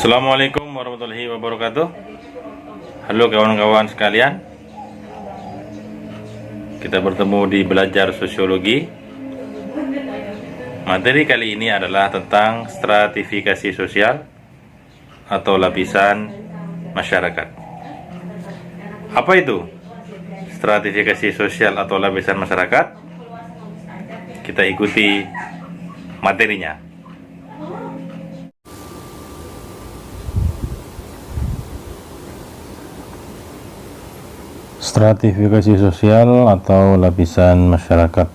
Assalamualaikum warahmatullahi wabarakatuh. Halo kawan-kawan sekalian, kita bertemu di belajar sosiologi. Materi kali ini adalah tentang stratifikasi sosial atau lapisan masyarakat. Apa itu stratifikasi sosial atau lapisan masyarakat? Kita ikuti materinya. Stratifikasi sosial atau lapisan masyarakat.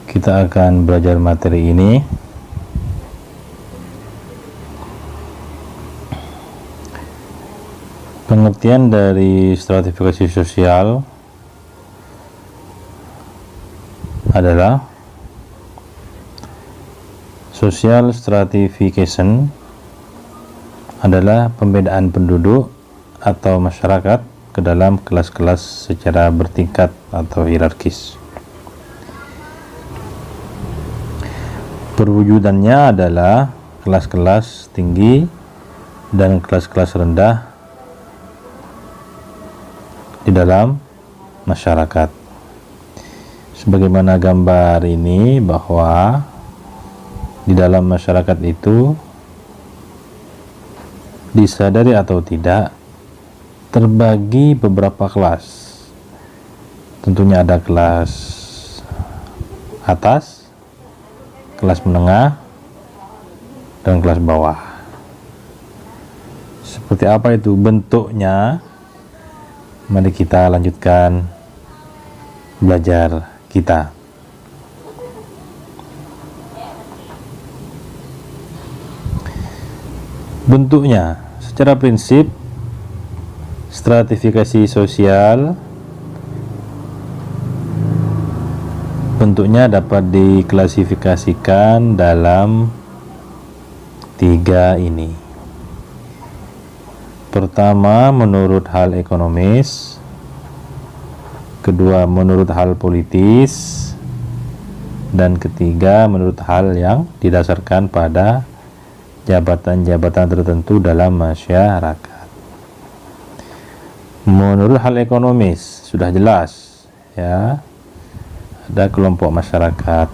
Kita akan belajar materi ini. Pengertian dari stratifikasi sosial adalah social stratification adalah pembedaan penduduk atau masyarakat ke dalam kelas-kelas secara bertingkat atau hierarkis. Perwujudannya adalah kelas-kelas tinggi dan kelas-kelas rendah di dalam masyarakat. Sebagaimana gambar ini, bahwa di dalam masyarakat itu disadari atau tidak terbagi beberapa kelas. Tentunya ada kelas atas, kelas menengah, dan kelas bawah. Seperti apa itu bentuknya? Mari kita lanjutkan belajar kita. Bentuknya, secara prinsip stratifikasi sosial bentuknya dapat diklasifikasikan dalam tiga ini. Pertama, menurut hal ekonomis. Kedua, menurut hal politis. Dan ketiga, menurut hal yang didasarkan pada jabatan-jabatan tertentu dalam masyarakat. Menurut hal ekonomis sudah jelas, ya, ada kelompok masyarakat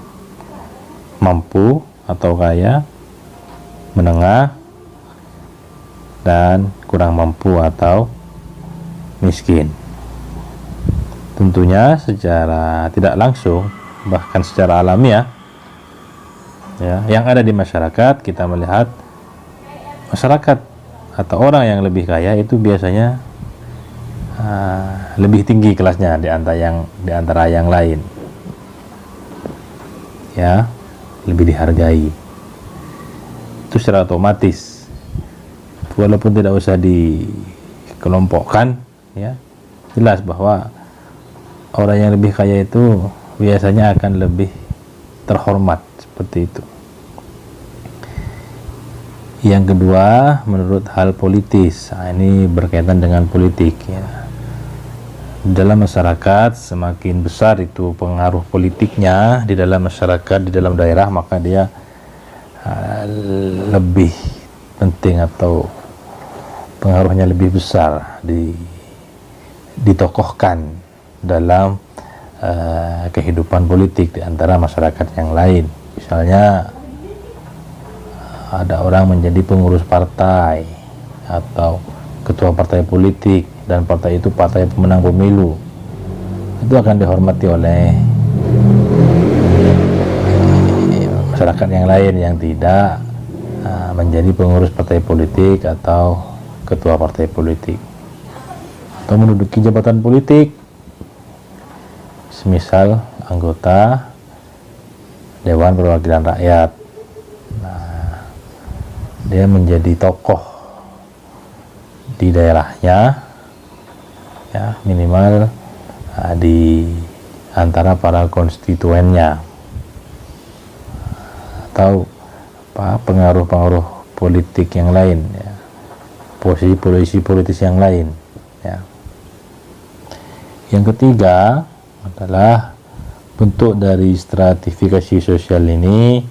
mampu atau kaya, menengah, dan kurang mampu atau miskin. Tentunya secara tidak langsung, bahkan secara alamiah, ya, yang ada di masyarakat, kita melihat masyarakat atau orang yang lebih kaya itu biasanya lebih tinggi kelasnya di antara yang lain, ya, lebih dihargai. Itu secara otomatis, walaupun tidak usah dikelompokkan, ya, jelas bahwa orang yang lebih kaya itu biasanya akan lebih terhormat, seperti itu. Yang kedua, menurut hal politis. Ini berkaitan dengan politik, ya. Dalam masyarakat, semakin besar itu pengaruh politiknya di dalam masyarakat, di dalam daerah, maka dia lebih penting atau pengaruhnya lebih besar ditokohkan dalam kehidupan politik di antara masyarakat yang lain. Misalnya ada orang menjadi pengurus partai atau ketua partai politik, dan partai itu partai pemenang pemilu, itu akan dihormati oleh masyarakat yang lain yang tidak menjadi pengurus partai politik atau ketua partai politik, atau menduduki jabatan politik, semisal anggota Dewan Perwakilan Rakyat. Nah, dia menjadi tokoh di daerahnya, ya, minimal di antara para konstituennya, atau pengaruh-pengaruh politik yang lain, ya, posisi politis yang lain, ya. Yang ketiga adalah bentuk dari stratifikasi sosial ini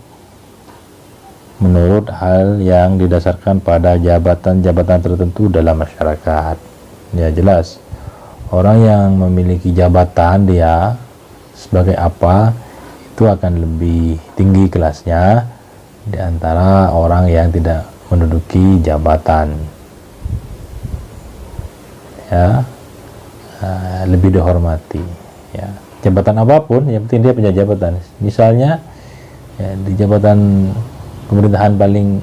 menurut hal yang didasarkan pada jabatan-jabatan tertentu dalam masyarakat. Ya jelas, orang yang memiliki jabatan dia sebagai apa itu akan lebih tinggi kelasnya di antara orang yang tidak menduduki jabatan. Ya, lebih dihormati. Ya, jabatan apapun, yang penting dia punya jabatan. Misalnya ya, di jabatan pemerintahan paling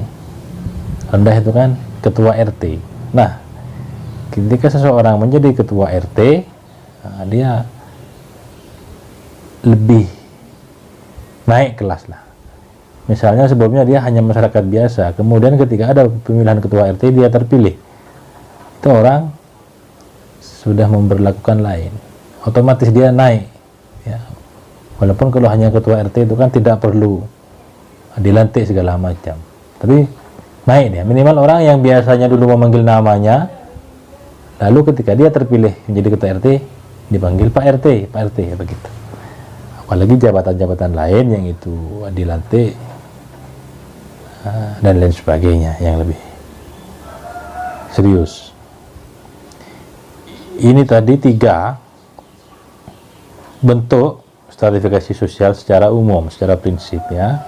rendah itu kan ketua RT. Nah, ketika seseorang menjadi ketua RT, dia lebih naik kelas lah. Misalnya sebelumnya dia hanya masyarakat biasa, kemudian ketika ada pemilihan ketua RT dia terpilih, itu orang sudah memberlakukan lain, otomatis dia naik ya. Walaupun kalau hanya ketua RT itu kan tidak perlu dilantik segala macam, tapi naik dia. Minimal orang yang biasanya dulu memanggil namanya, lalu ketika dia terpilih menjadi ketua RT dipanggil Pak RT, Pak RT begitu. Apalagi jabatan-jabatan lain yang itu dilantik dan lain sebagainya yang lebih serius. Ini tadi 3 bentuk stratifikasi sosial secara umum, secara prinsip ya.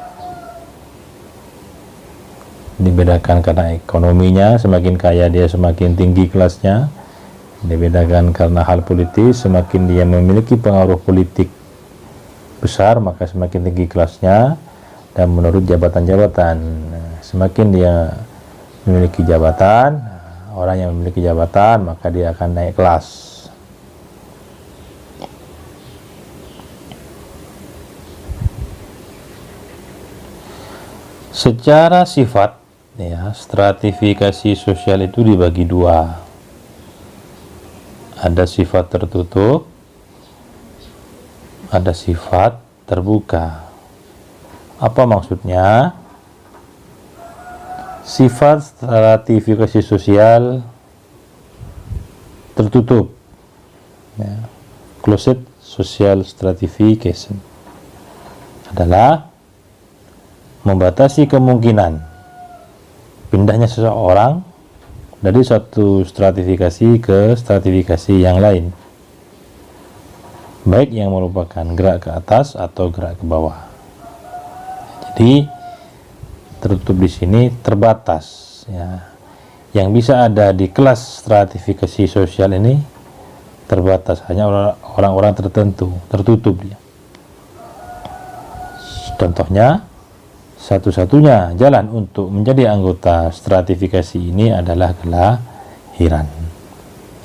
Dibedakan karena ekonominya, semakin kaya dia semakin tinggi kelasnya. Dibedakan karena hal politis, semakin dia memiliki pengaruh politik besar maka semakin tinggi kelasnya. Dan menurut jabatan-jabatan, semakin dia memiliki jabatan, orang yang memiliki jabatan maka dia akan naik kelas. Secara sifat ya, stratifikasi sosial itu dibagi 2. Ada sifat tertutup, ada sifat terbuka. Apa maksudnya? Sifat stratifikasi sosial tertutup ya, closed social stratification, adalah membatasi kemungkinan pindahnya seseorang dari suatu stratifikasi ke stratifikasi yang lain, baik yang merupakan gerak ke atas atau gerak ke bawah. Jadi tertutup di sini terbatas ya. Yang bisa ada di kelas stratifikasi sosial ini terbatas, hanya orang-orang tertentu, tertutup dia. Contohnya, satu-satunya jalan untuk menjadi anggota stratifikasi ini adalah kelahiran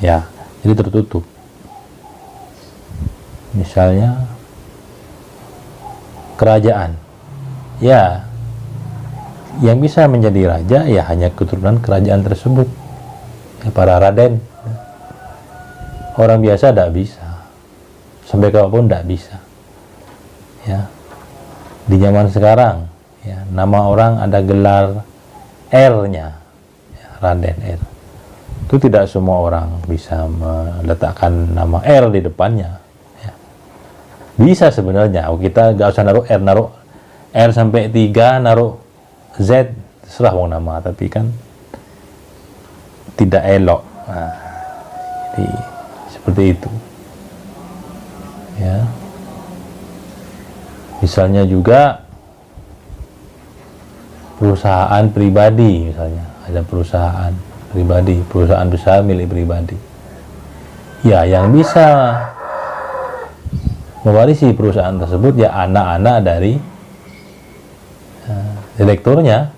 ya, jadi tertutup. Misalnya kerajaan ya, yang bisa menjadi raja ya hanya keturunan kerajaan tersebut ya, para raden. Orang biasa tidak bisa, sampai kapanpun tidak bisa ya. Di zaman sekarang ya, nama orang ada gelar R-nya ya, Raden R. Itu tidak semua orang bisa meletakkan nama R di depannya ya. Bisa sebenarnya, kita gak usah naruh R sampai 3, naruh Z, terserah mau nama, tapi kan tidak elok. Nah, jadi seperti itu ya. Misalnya juga perusahaan pribadi, misalnya ada perusahaan pribadi, perusahaan besar milik pribadi ya, yang bisa mewarisi perusahaan tersebut ya anak-anak dari direkturnya,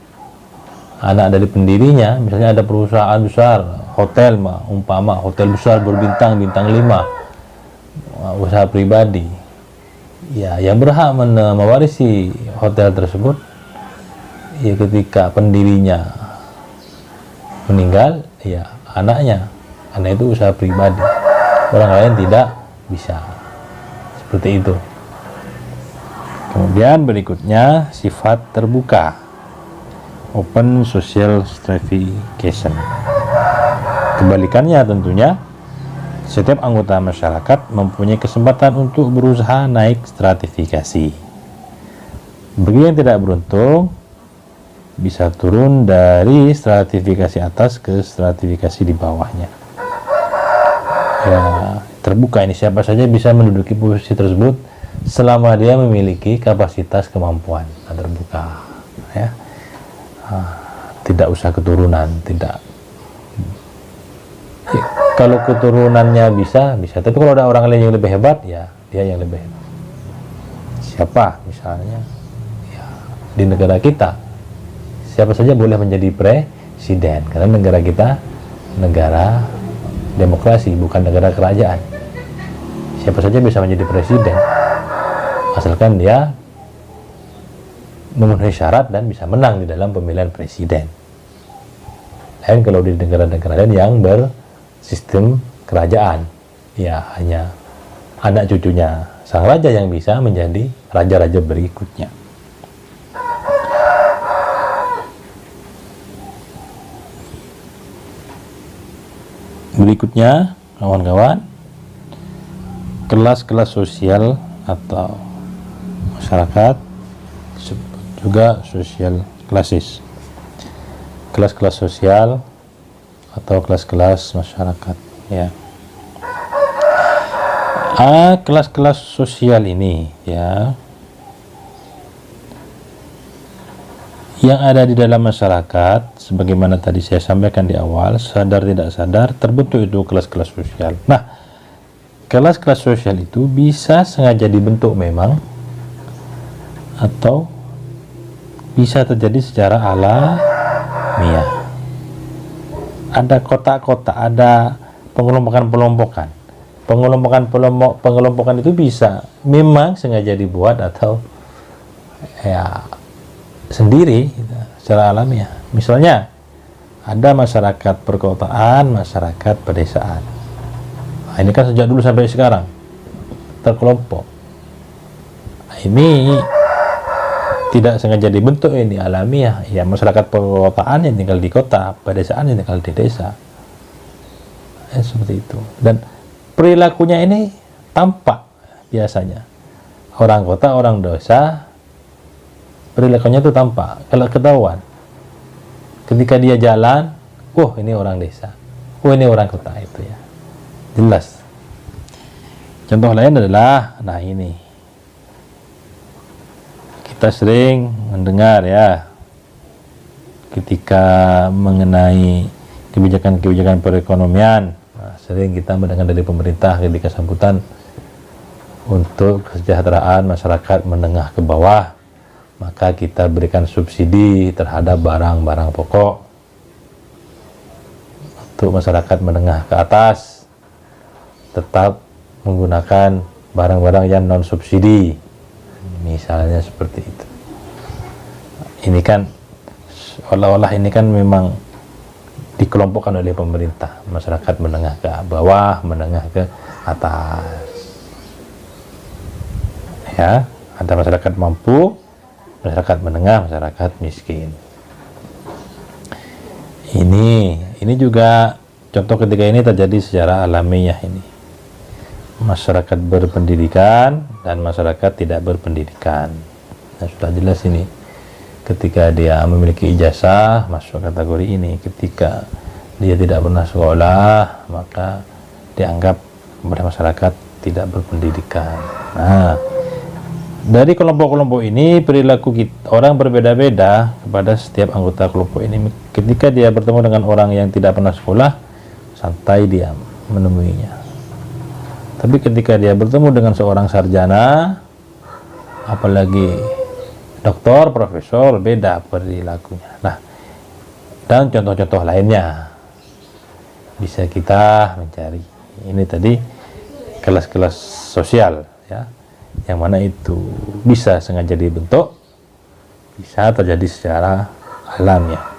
anak dari pendirinya. Misalnya ada perusahaan besar, hotel umpama hotel besar berbintang, bintang 5, usaha pribadi ya, yang berhak mewarisi hotel tersebut ya ketika pendirinya meninggal ya anaknya, karena itu usaha pribadi, orang lain tidak bisa. Seperti itu. Kemudian berikutnya sifat terbuka, open social stratification. Kebalikannya tentunya, setiap anggota masyarakat mempunyai kesempatan untuk berusaha naik stratifikasi. Bagi yang tidak beruntung, bisa turun dari stratifikasi atas ke stratifikasi di bawahnya. Ya, terbuka ini, siapa saja bisa menduduki posisi tersebut selama dia memiliki kapasitas kemampuan. Nah, terbuka ya. Tidak usah keturunan, tidak. Ya, kalau keturunannya bisa, tapi kalau ada orang lain yang lebih hebat, ya dia yang lebih hebat. Siapa misalnya ya, di negara kita siapa saja boleh menjadi presiden, karena negara kita negara demokrasi, bukan negara kerajaan. Siapa saja bisa menjadi presiden asalkan dia memenuhi syarat dan bisa menang di dalam pemilihan presiden. Dan kalau di negara-negara lain yang bersistem kerajaan, ya hanya anak cucunya sang raja yang bisa menjadi raja-raja berikutnya. Berikutnya, kawan-kawan, kelas-kelas sosial atau masyarakat, juga sosial klasis. Kelas-kelas sosial atau kelas-kelas masyarakat, ya. Kelas-kelas sosial ini, ya, yang ada di dalam masyarakat, sebagaimana tadi saya sampaikan di awal, sadar tidak sadar terbentuk itu kelas-kelas sosial. Nah, kelas-kelas sosial itu bisa sengaja dibentuk memang, atau bisa terjadi secara alamiah. Ada kotak-kotak, ada pengelompokan-pengelompokan. Pengelompokan itu bisa memang sengaja dibuat atau ya sendiri secara alamiah. Misalnya ada masyarakat perkotaan, masyarakat pedesaan. Nah, ini kan sejak dulu sampai sekarang terkelompok. Nah, ini tidak sengaja dibentuk, ini alamiah. Ya, masyarakat perkotaan yang tinggal di kota, pedesaan yang tinggal di desa. Seperti itu. Dan perilakunya ini tampak biasanya. Orang kota, orang desa, perilakunya itu tampak, kalau ketahuan. Ketika dia jalan, ini orang desa, ini orang kota, itu ya jelas. Contoh lain adalah, nah ini kita sering mendengar ya, ketika mengenai kebijakan-kebijakan perekonomian, sering kita mendengar dari pemerintah ketika sambutan untuk kesejahteraan masyarakat menengah ke bawah, maka kita berikan subsidi terhadap barang-barang pokok. Untuk masyarakat menengah ke atas, tetap menggunakan barang-barang yang non subsidi, misalnya seperti itu. Ini kan seolah-olah ini kan memang dikelompokkan oleh pemerintah, masyarakat menengah ke bawah, menengah ke atas. Ya, ada masyarakat mampu, masyarakat menengah, masyarakat miskin. Ini juga contoh ketika ini terjadi secara alamiah ini. Masyarakat berpendidikan dan masyarakat tidak berpendidikan. Nah, sudah jelas ini. Ketika dia memiliki ijazah masuk kategori ini. Ketika dia tidak pernah sekolah, maka dianggap kepada masyarakat tidak berpendidikan. Nah, dari kelompok-kelompok ini perilaku orang berbeda-beda kepada setiap anggota kelompok ini. Ketika dia bertemu dengan orang yang tidak pernah sekolah, santai dia menemuinya. Tapi ketika dia bertemu dengan seorang sarjana, apalagi doktor, profesor, beda perilakunya. Nah, dan contoh-contoh lainnya bisa kita mencari. Ini tadi kelas-kelas sosial, ya, yang mana itu bisa sengaja dibentuk, bisa terjadi secara alamiah.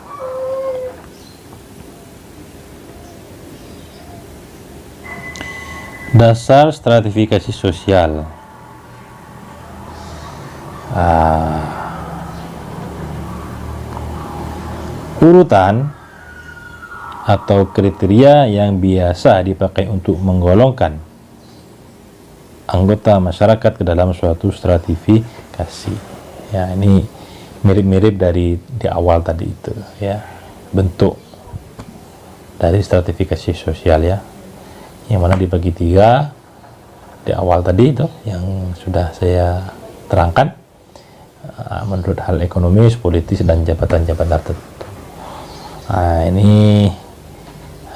Dasar stratifikasi sosial. Urutan atau kriteria yang biasa dipakai untuk menggolongkan anggota masyarakat ke dalam suatu stratifikasi. Ya, ini mirip-mirip dari di awal tadi itu ya, bentuk dari stratifikasi sosial ya, yang mana dibagi tiga di awal tadi itu yang sudah saya terangkan menurut hal ekonomis, politis, dan jabatan-jabatan tertentu. Nah, ini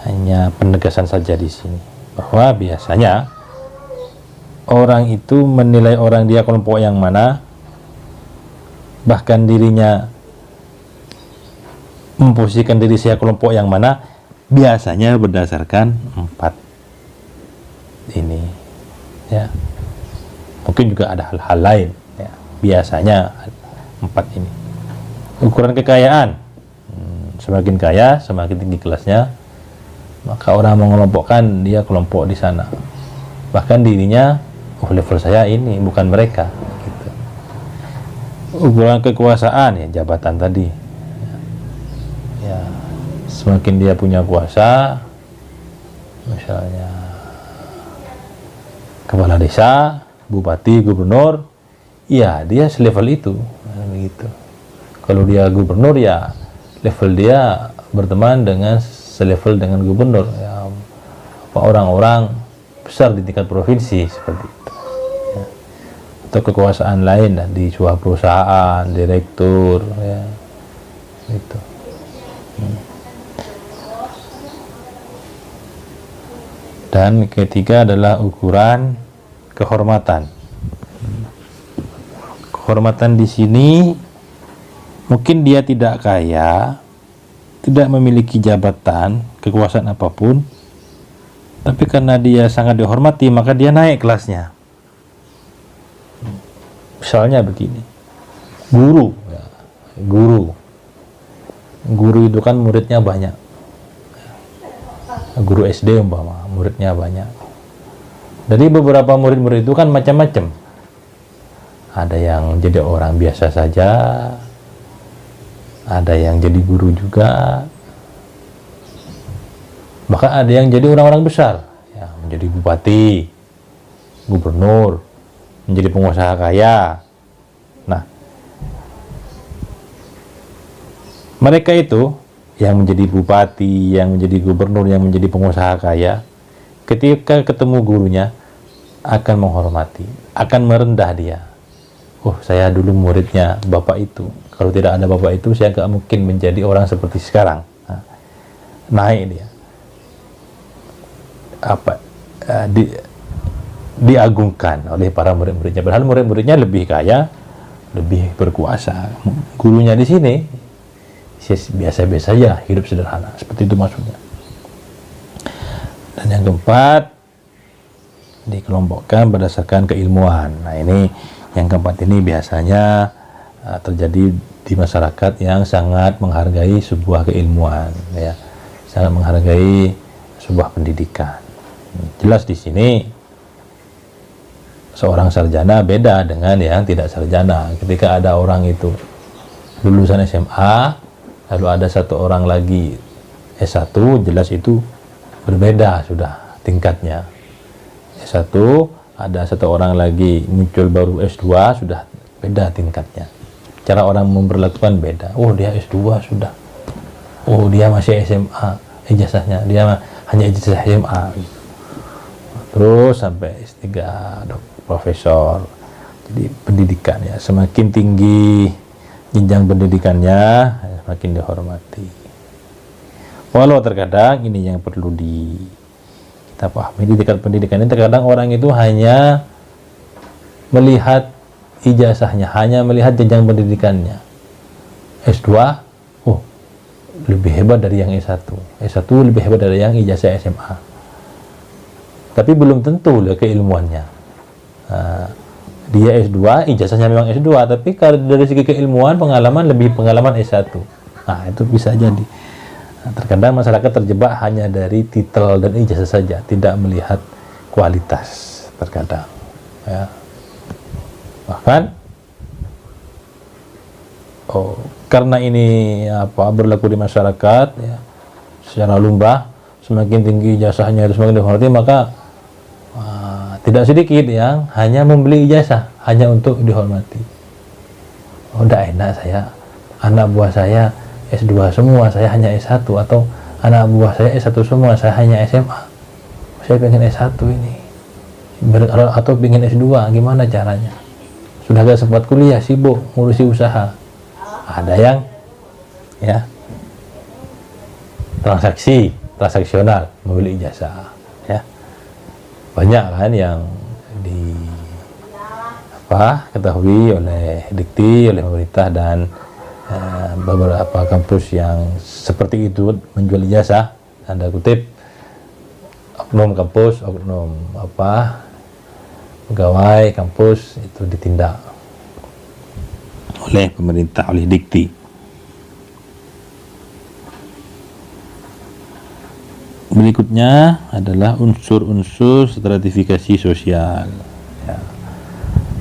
hanya penegasan saja di sini bahwa biasanya orang itu menilai orang dia kelompok yang mana, bahkan dirinya memposisikan diri saya kelompok yang mana, biasanya berdasarkan 4 ini ya. Mungkin juga ada hal-hal lain ya. Biasanya 4 ini. Ukuran kekayaan, semakin kaya semakin tinggi kelasnya, maka orang mengelompokkan dia kelompok di sana, bahkan dirinya level saya ini bukan mereka gitu. Ukuran kekuasaan ya, jabatan tadi ya, semakin dia punya kuasa, misalnya kepala desa, bupati, gubernur, ya dia selevel itu begitu. Kalau dia gubernur ya level dia berteman dengan selevel dengan gubernur ya, orang-orang besar di tingkat provinsi seperti itu ya. Atau kekuasaan lain di sebuah perusahaan, direktur ya itu. Dan ketiga adalah ukuran kehormatan. Kehormatan di sini mungkin dia tidak kaya, tidak memiliki jabatan, kekuasaan apapun, tapi karena dia sangat dihormati, maka dia naik kelasnya. Misalnya begini, guru ya, guru itu kan muridnya banyak. Guru SD umpama muridnya banyak. Dari beberapa murid-murid itu kan macam-macam. Ada yang jadi orang biasa saja, ada yang jadi guru juga, bahkan ada yang jadi orang-orang besar ya, menjadi bupati, gubernur, menjadi pengusaha kaya. Nah, mereka itu yang menjadi bupati, yang menjadi gubernur, yang menjadi pengusaha kaya, ketika ketemu gurunya akan menghormati, akan merendah dia. Oh, saya dulu muridnya bapak itu. Kalau tidak ada bapak itu, saya gak mungkin menjadi orang seperti sekarang. Nah, naik dia. Diagungkan oleh para murid-muridnya. Padahal murid-muridnya lebih kaya, lebih berkuasa. Gurunya di sini biasa-biasa ya, hidup sederhana. Seperti itu maksudnya. Dan yang keempat, dikelompokkan berdasarkan keilmuan. Nah, ini yang keempat ini biasanya terjadi di masyarakat yang sangat menghargai sebuah keilmuan, ya, sangat menghargai sebuah pendidikan. Jelas di sini seorang sarjana beda dengan yang tidak sarjana. Ketika ada orang itu lulusan SMA, lalu ada satu orang lagi S1, jelas itu berbeda sudah tingkatnya. S1, ada satu orang lagi muncul baru S2, sudah beda tingkatnya. Cara orang memperlakukan beda. Oh, dia S2 sudah. Oh, dia masih SMA ijazahnya. Dia hanya ijazah SMA. Terus sampai S3, profesor. Jadi pendidikan ya, semakin tinggi jenjang pendidikannya, semakin dihormati. Walau terkadang ini yang perlu kita pahami, di tingkat pendidikan ini terkadang orang itu hanya melihat ijazahnya, hanya melihat jenjang pendidikannya. S2, oh, lebih hebat dari yang S1. S1 lebih hebat dari yang ijazah SMA. Tapi belum tentu lah keilmuannya. Dia S2, ijazahnya memang S2, tapi kalau dari segi keilmuan, pengalaman lebih pengalaman S1. Nah, itu bisa jadi. Terkadang masyarakat terjebak hanya dari titel dan ijazah saja, tidak melihat kualitas terkadang. Ya. Bahkan, karena ini berlaku di masyarakat, ya, secara lumrah, semakin tinggi ijazahnya itu semakin dihormati, maka tidak sedikit yang hanya membeli ijazah hanya untuk dihormati. oh udah enak, saya anak buah saya S2 semua, saya hanya S1, atau anak buah saya S1 semua, saya hanya SMA, saya pengen S1 ini, atau pengen S2, gimana caranya, sudah gak sempat kuliah, sibuk ngurusi usaha. Ada yang ya transaksional, membeli ijazah, ya banyak kan yang ketahui oleh Dikti, oleh pemerintah, dan beberapa kampus yang seperti itu menjual ijazah, tanda kutip, oknum kampus, oknum pegawai kampus itu ditindak oleh pemerintah, oleh Dikti. Berikutnya adalah unsur-unsur stratifikasi sosial. Ya.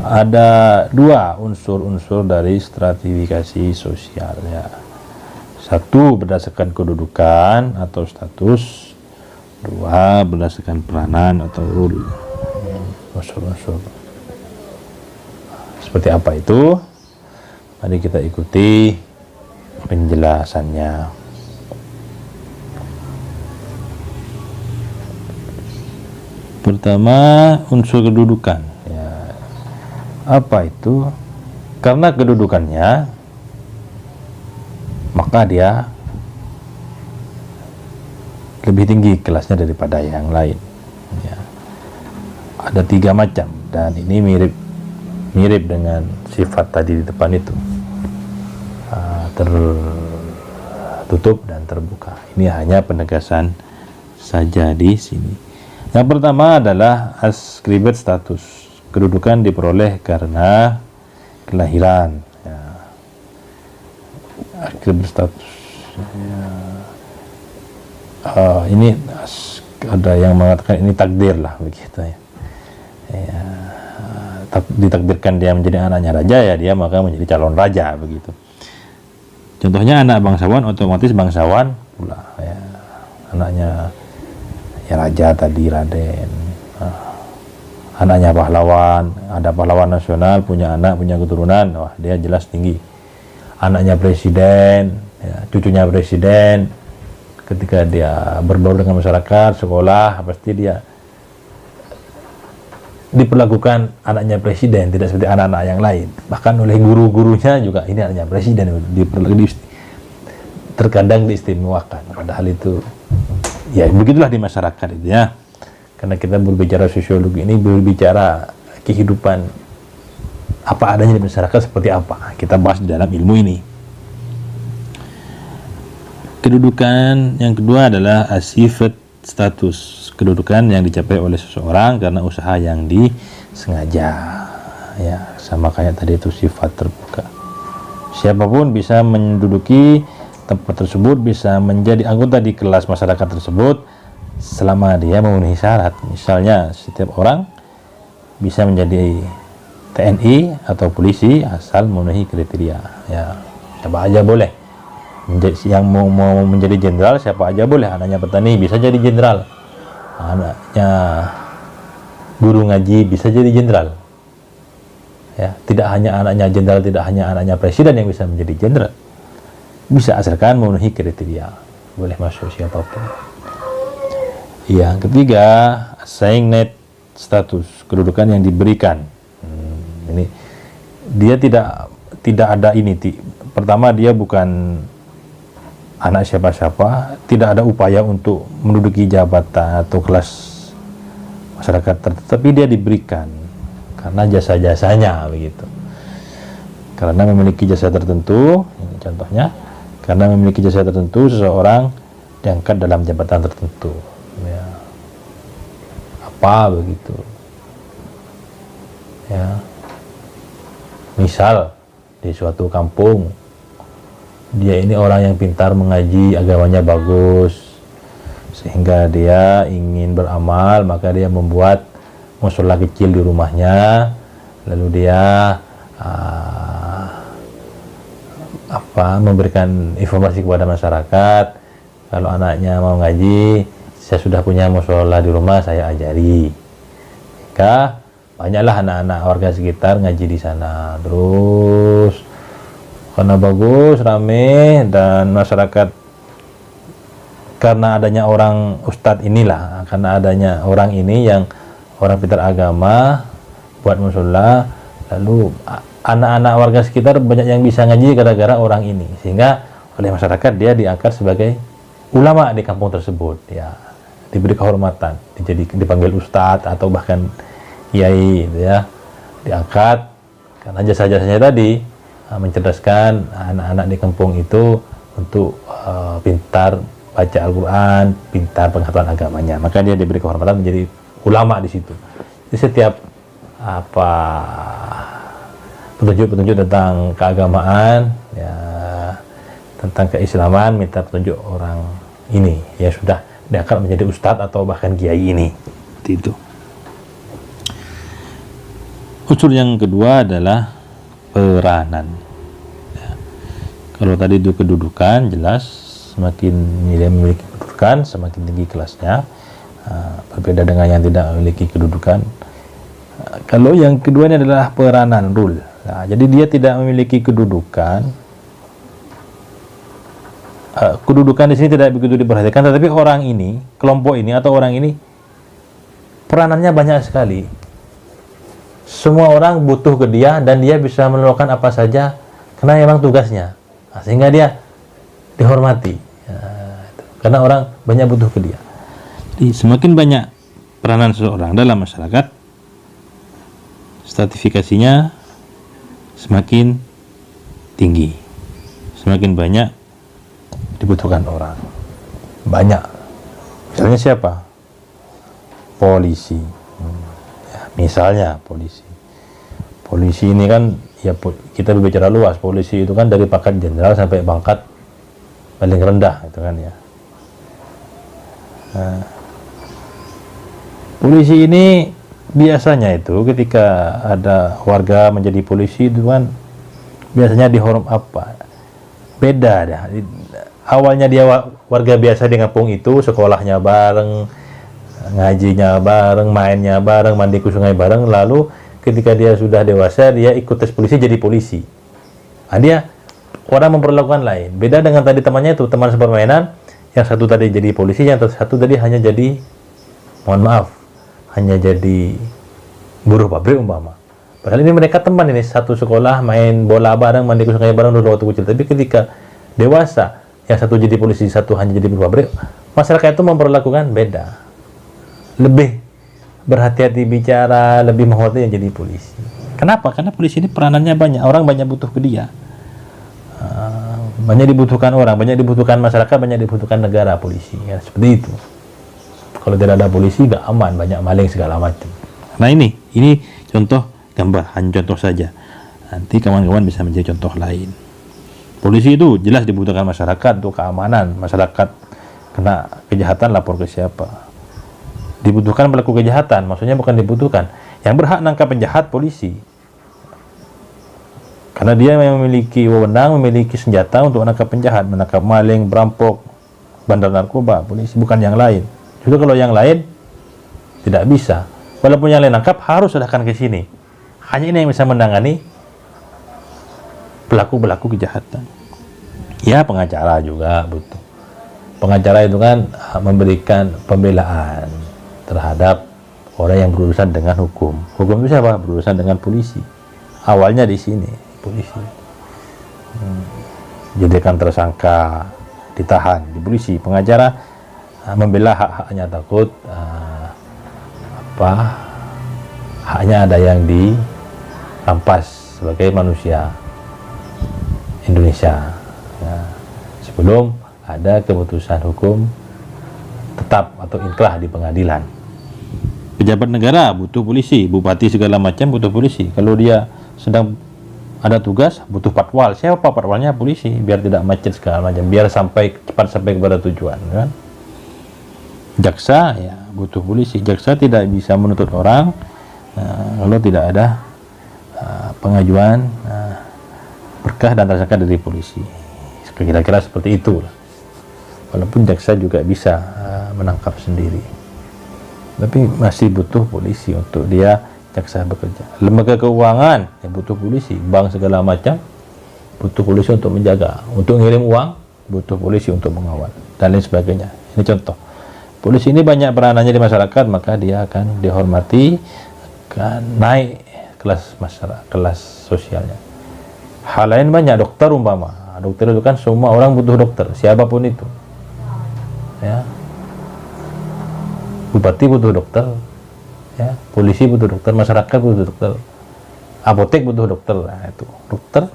Ada dua unsur-unsur dari stratifikasi sosial. Ya. Satu berdasarkan kedudukan atau status, dua berdasarkan peranan atau role. Unsur-unsur. Seperti apa itu? Mari kita ikuti penjelasannya. Pertama, unsur kedudukan. Ya. Apa itu? Karena kedudukannya, maka dia lebih tinggi kelasnya daripada yang lain. Ya. Ada 3 macam, dan ini mirip dengan sifat tadi di depan itu, tertutup dan terbuka. Ini hanya penegasan saja di sini. Yang pertama adalah ascribed status, kedudukan diperoleh karena kelahiran. Ya. Ascribed status. Ya. Ini ada yang mengatakan ini takdir lah begitu ya. Ya. Ditakdirkan dia menjadi anaknya raja, ya dia maka menjadi calon raja begitu. Contohnya anak bangsawan otomatis bangsawan pula. Ya. Anaknya ya raja tadi, Raden. Anaknya pahlawan, ada pahlawan nasional, punya anak, punya keturunan, wah dia jelas tinggi. Anaknya presiden, ya, cucunya presiden, ketika dia berbaur dengan masyarakat, sekolah, pasti dia diperlakukan anaknya presiden, tidak seperti anak-anak yang lain. Bahkan oleh guru-gurunya juga, ini anaknya presiden, terkadang diistimewakan, padahal itu ya begitulah di masyarakat itu ya. Karena kita berbicara sosiologi ini, berbicara kehidupan apa adanya di masyarakat seperti apa, kita bahas di dalam ilmu ini. Kedudukan yang kedua adalah achieved status, kedudukan yang dicapai oleh seseorang karena usaha yang disengaja. Ya, sama kayak tadi itu sifat terbuka. Siapapun bisa menduduki tempat tersebut, bisa menjadi anggota di kelas masyarakat tersebut selama dia memenuhi syarat. Misalnya setiap orang bisa menjadi TNI atau polisi asal memenuhi kriteria. Ya, siapa aja boleh. Yang mau menjadi jenderal siapa aja boleh. Anaknya petani bisa jadi jenderal, anaknya guru ngaji bisa jadi jenderal. Ya, tidak hanya anaknya jenderal, tidak hanya anaknya presiden yang bisa menjadi jenderal. Bisa asalkan memenuhi kriteria, boleh masuk siapapun. Yang ketiga, assigned status, kedudukan yang diberikan. Ini dia tidak ada ini. Pertama, dia bukan anak siapa-siapa, tidak ada upaya untuk menduduki jabatan atau kelas masyarakat tertentu, tapi dia diberikan karena jasa-jasanya begitu. Karena memiliki jasa tertentu, ini contohnya, karena memiliki jasa tertentu seseorang diangkat dalam jabatan tertentu. Ya. Apa begitu? Ya. Misal di suatu kampung, dia ini orang yang pintar mengaji, agamanya bagus, sehingga dia ingin beramal, maka dia membuat musola kecil di rumahnya, lalu dia memberikan informasi kepada masyarakat, kalau anaknya mau ngaji, saya sudah punya musola di rumah, saya ajari. Maka banyaklah anak-anak warga sekitar ngaji di sana. Terus Karena bagus, rame, dan masyarakat karena adanya orang ustadz inilah, karena adanya orang ini yang orang pintar agama buat musola, lalu anak-anak warga sekitar banyak yang bisa ngaji gara-gara orang ini, sehingga oleh masyarakat dia diangkat sebagai ulama di kampung tersebut, ya, diberi kehormatan, dipanggil ustadz atau bahkan kiai, gitu ya, diangkat karena jasa-jasanya tadi mencerdaskan anak-anak di kampung itu untuk pintar baca Al-Quran, pintar pengetahuan agamanya, maka dia diberi kehormatan menjadi ulama di situ. Jadi setiap petunjuk-petunjuk tentang keagamaan, ya, tentang keislaman, minta petunjuk orang ini, ya sudah diangkat menjadi ustadz atau bahkan kiai ini. Seperti itu. Unsur yang kedua adalah peranan. Ya. Kalau tadi itu kedudukan, jelas semakin dia memiliki kedudukan, semakin tinggi kelasnya. Berbeda dengan yang tidak memiliki kedudukan. Kalau yang kedua ini adalah peranan, rule. Nah, jadi dia tidak memiliki kedudukan. Kedudukan di sini tidak begitu diperhatikan, tetapi orang ini, kelompok ini atau orang ini peranannya banyak sekali. Semua orang butuh ke dia dan dia bisa melakukan apa saja karena memang tugasnya. Nah, sehingga dia dihormati. Ya, karena orang banyak butuh ke dia. Jadi semakin banyak peranan seseorang dalam masyarakat, stratifikasinya semakin tinggi, semakin banyak dibutuhkan orang. Banyak. Misalnya siapa? Polisi. Ya, misalnya polisi. Polisi ini kan, ya kita berbicara luas. Polisi itu kan dari pangkat jenderal sampai pangkat paling rendah, itu kan ya. Nah, polisi ini biasanya itu ketika ada warga menjadi polisi itu kan biasanya beda dah. Awalnya dia warga biasa di kampung itu, sekolahnya bareng, ngajinya bareng, mainnya bareng, mandi ke sungai bareng, lalu ketika dia sudah dewasa dia ikut tes polisi jadi polisi. Nah, dia orang memperlakukan lain. Beda dengan tadi temannya itu, teman sepermainan, yang satu tadi jadi polisi, yang satu tadi hanya jadi, mohon maaf, hanya jadi buruh pabrik umpama. Padahal ini mereka teman ini, satu sekolah, main bola bareng, mandi ke sungai bareng dulu waktu kecil. Tapi ketika dewasa, yang satu jadi polisi, satu hanya jadi buruh pabrik, masyarakat itu memperlakukan beda. Lebih berhati-hati bicara, lebih menghormati yang jadi polisi. Kenapa? Karena polisi ini peranannya banyak, orang banyak butuh ke dia. Banyak dibutuhkan orang, banyak dibutuhkan masyarakat, banyak dibutuhkan negara polisi. Ya, seperti itu. Kalau tidak ada polisi, nggak aman, banyak maling segala macam. Nah ini contoh gambar, hanya contoh saja. Nanti kawan-kawan bisa menjadi contoh lain. Polisi itu jelas dibutuhkan masyarakat untuk keamanan. Masyarakat kena kejahatan lapor ke siapa? Dibutuhkan pelaku kejahatan, maksudnya bukan dibutuhkan. Yang berhak nangkap penjahat polisi. Karena dia memiliki wewenang, memiliki senjata untuk menangkap penjahat, menangkap maling, perampok, bandar narkoba, polisi, bukan yang lain. Juga kalau yang lain tidak bisa. Walaupun yang lain nangkap, harus serahkan ke sini. Hanya ini yang bisa menangani pelaku-pelaku kejahatan. Ya, pengacara juga butuh. Pengacara itu kan memberikan pembelaan terhadap orang yang berurusan dengan hukum. Hukum itu siapa? Berurusan dengan polisi. Awalnya di sini, polisi. Jadikan tersangka, ditahan di polisi. Pengacara membela hak-haknya, takut haknya ada yang dirampas sebagai manusia Indonesia. Ya, sebelum ada keputusan hukum tetap atau inkrah di pengadilan. Pejabat negara butuh polisi, bupati segala macam butuh polisi. Kalau dia sedang ada tugas butuh patwal. Siapa patwalnya? Polisi, biar tidak macet segala macam, biar cepat sampai kepada tujuan, kan? Jaksa ya butuh polisi. Jaksa tidak bisa menuntut orang kalau tidak ada pengajuan berkah dan tersangka dari polisi. Kira-kira seperti itu. Walaupun jaksa juga bisa menangkap sendiri, tapi masih butuh polisi untuk dia jaksa bekerja. Lembaga keuangan ya butuh polisi, bank segala macam butuh polisi untuk menjaga, untuk ngirim uang, butuh polisi untuk mengawal, dan lain sebagainya. Ini contoh. Polisi ini banyak peranannya di masyarakat, maka dia akan dihormati, akan naik kelas masyarakat, kelas sosialnya. Hal lain banyak, dokter umpama. Dokter itu kan semua orang butuh dokter, siapapun itu. Ya. Bupati butuh dokter, ya, polisi butuh dokter, masyarakat butuh dokter, apotek butuh dokter. Nah, itu dokter.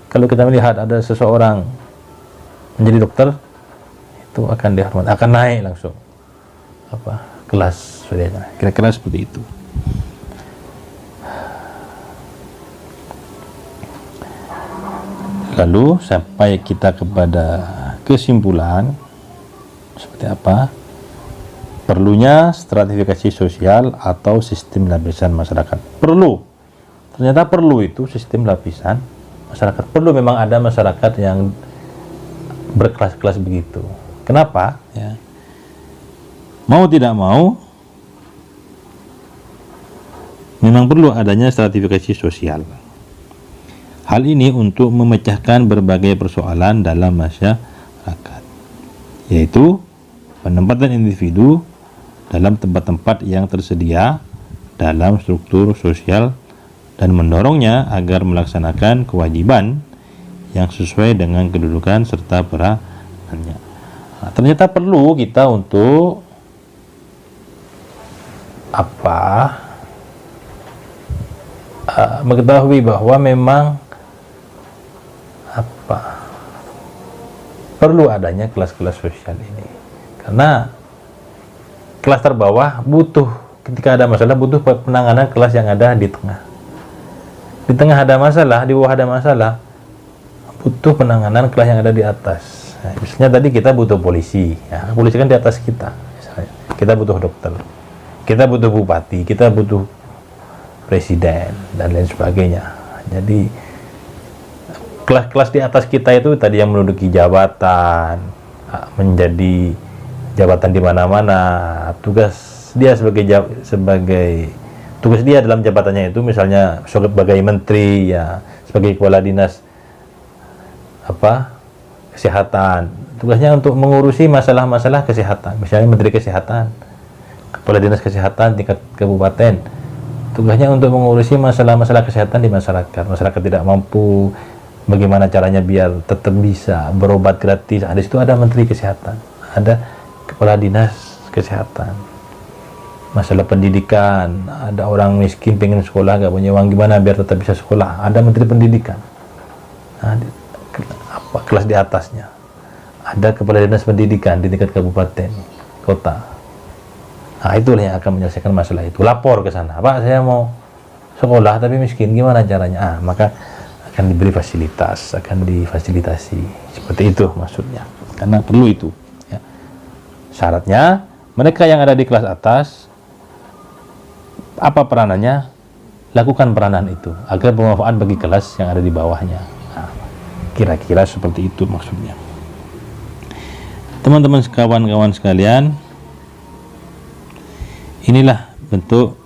Kalau kita melihat ada seseorang menjadi dokter, itu akan dihormati, akan naik langsung kelas sosialnya. Kira-kira seperti itu. Lalu sampai kita kepada kesimpulan seperti apa perlunya stratifikasi sosial atau sistem lapisan masyarakat. Ternyata perlu itu sistem lapisan masyarakat. Perlu, memang ada masyarakat yang berkelas-kelas begitu. Kenapa? Ya. Mau tidak mau memang perlu adanya stratifikasi sosial. Hal ini untuk memecahkan berbagai persoalan dalam masyarakat, yaitu penempatan individu dalam tempat-tempat yang tersedia dalam struktur sosial dan mendorongnya agar melaksanakan kewajiban yang sesuai dengan kedudukan serta peranannya. Nah, ternyata perlu kita untuk mengetahui bahwa memang perlu adanya kelas-kelas sosial ini, karena kelas terbawah butuh, ketika ada masalah butuh penanganan kelas yang ada di tengah. Di tengah ada masalah, di bawah ada masalah, butuh penanganan kelas yang ada di atas. Nah, misalnya tadi kita butuh polisi, ya, polisi kan di atas kita. Misalnya kita butuh dokter, kita butuh bupati, kita butuh presiden, dan lain sebagainya. Jadi kelas-kelas di atas kita itu tadi yang menduduki jabatan, menjadi jabatan di mana-mana, tugas dia sebagai tugas dia dalam jabatannya itu, misalnya sebagai menteri, ya, sebagai kepala dinas kesehatan, tugasnya untuk mengurusi masalah-masalah kesehatan. Misalnya menteri kesehatan, kepala dinas kesehatan tingkat kabupaten, tugasnya untuk mengurusi masalah-masalah kesehatan di masyarakat. Masyarakat tidak mampu, bagaimana caranya biar tetap bisa berobat gratis. Di situ ada menteri kesehatan, ada kepala dinas kesehatan. Masalah pendidikan, ada orang miskin pengen sekolah, nggak punya uang, gimana biar tetap bisa sekolah, ada menteri pendidikan. Nah, kelas di atasnya ada kepala dinas pendidikan di tingkat kabupaten, kota. Nah, itulah yang akan menyelesaikan masalah itu. Lapor ke sana, Pak, saya mau sekolah tapi miskin, gimana caranya? Maka akan diberi fasilitas, akan difasilitasi. Seperti itu maksudnya. Karena perlu itu. Ya. Syaratnya, mereka yang ada di kelas atas, apa peranannya? Lakukan peranan itu agar bermanfaat bagi kelas yang ada di bawahnya. Nah, kira-kira seperti itu maksudnya. Teman-teman kawan-kawan sekalian, inilah bentuk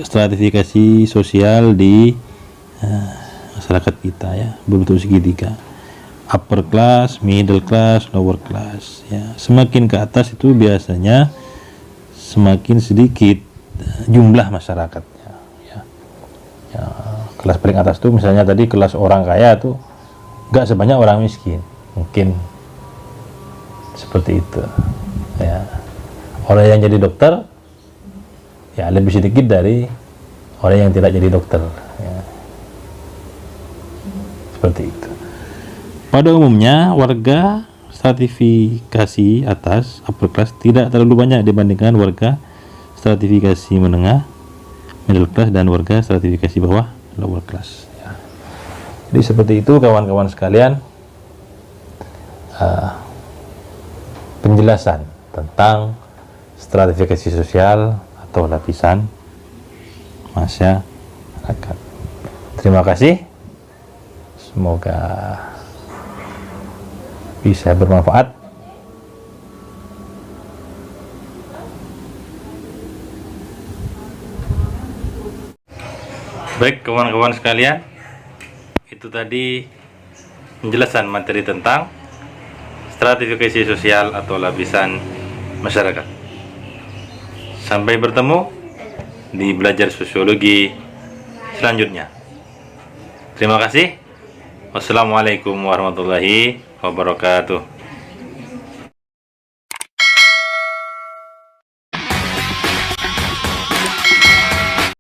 stratifikasi sosial di masyarakat kita, ya, berbentuk segitiga, upper class, middle class, lower class, ya. Semakin ke atas itu biasanya semakin sedikit jumlah masyarakatnya, ya. Ya, kelas paling atas itu misalnya tadi kelas orang kaya tuh gak sebanyak orang miskin, mungkin seperti itu, ya. Orang yang jadi dokter ya lebih sedikit dari orang yang tidak jadi dokter, ya. Seperti itu. Pada umumnya warga stratifikasi atas upper class tidak terlalu banyak dibandingkan warga stratifikasi menengah middle class dan warga stratifikasi bawah lower class, ya. Jadi seperti itu kawan-kawan sekalian, penjelasan tentang stratifikasi sosial atau lapisan masyarakat. Terima kasih, semoga bisa bermanfaat. Baik kawan-kawan sekalian, itu tadi penjelasan materi tentang stratifikasi sosial atau lapisan masyarakat. Sampai bertemu di belajar sosiologi selanjutnya. Terima kasih. Wassalamualaikum warahmatullahi wabarakatuh.